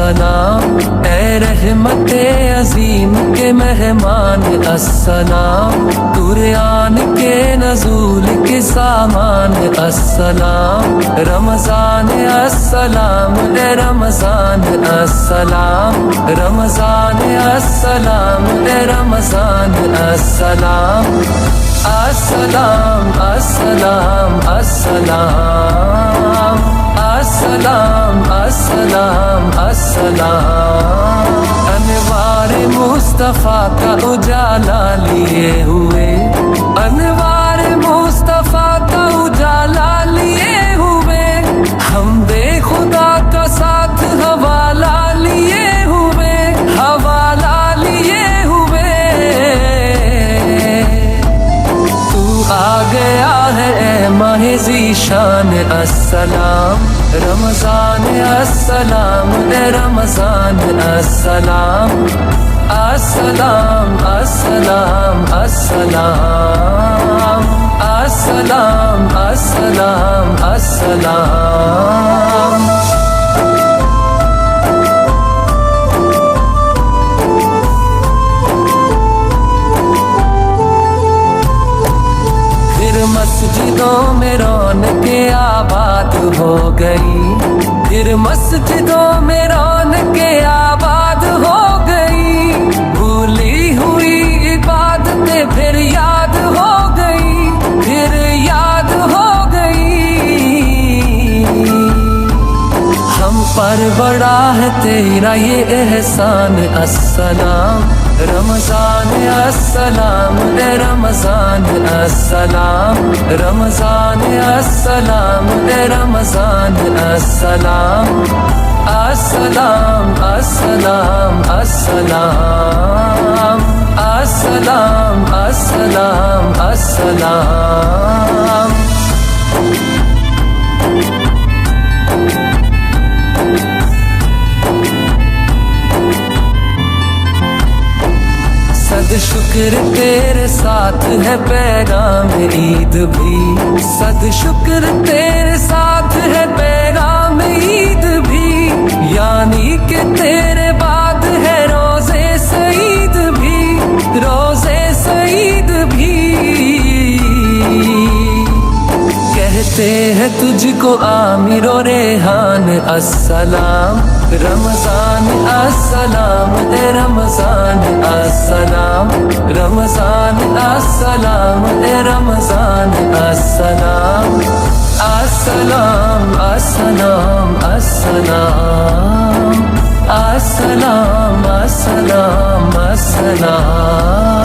अस्सलाम। ए रहमते अजीम के मेहमान अस्सलाम। कुरान के नज़ूल के सामान अस्सलाम। रमज़ान अस्सलाम, ए रमज़ान अस्सलाम। रमज़ान अस्सलाम, ए रमज़ान अस्सलाम। अस्सलाम अस्सलाम अस्सलाम। अस्सलाम अस्सलाम अस्सलाम। अनवार मुस्तफ़ा का उजाला लिए हुए, अनवार मुस्तफ़ा का उजाला लिए हुए, हम दे खुदा का साथ हवाला लिए हुए, हवाला लिए हुए। तू आ गया है माहे ज़ीशान अस्सलाम। रमज़ान अस्सलाम, ए रमज़ान अस्सलाम। अस्सलाम अस्सलाम अस्सलाम। अस्सलाम अस्सलाम अस्सलाम। फिर मस्जिदों में रौनकें आबाद हो गई, फिर मस्जिदों में रौनकें आबाद हो गई। भूली हुई इबादतें फिर याद हो गई, फिर याद हो गई। हम पर बड़ा है तेरा ये एहसान अस्सलाम। रमज़ान अस्सलाम, ए रमज़ान अस्सलाम। रमज़ान अस्सलाम, ए रमज़ान अस्सलाम। अस्सलाम अस्सलाम अस्सलाम। अस्सलाम अस्सलाम अस्सलाम। सद शुक्र तेरे साथ है पैगाम ईद भी, सद शुक्र तेरे साथ है पैगाम ईद भी। यानी कि तेरे बाद है रोज़े सईद भी, रोज़े सईद भी। कहते हैं तुझको आमिर और रेहान अस्सलाम। रमज़ान अस्सलाम, ए रमज़ान अस्सलाम। रमज़ान अस्सलाम, ए रमज़ान अस्सलाम। अस्सलाम अस्सलाम अस्सलाम। अस्सलाम अस्सलाम अस्सलाम।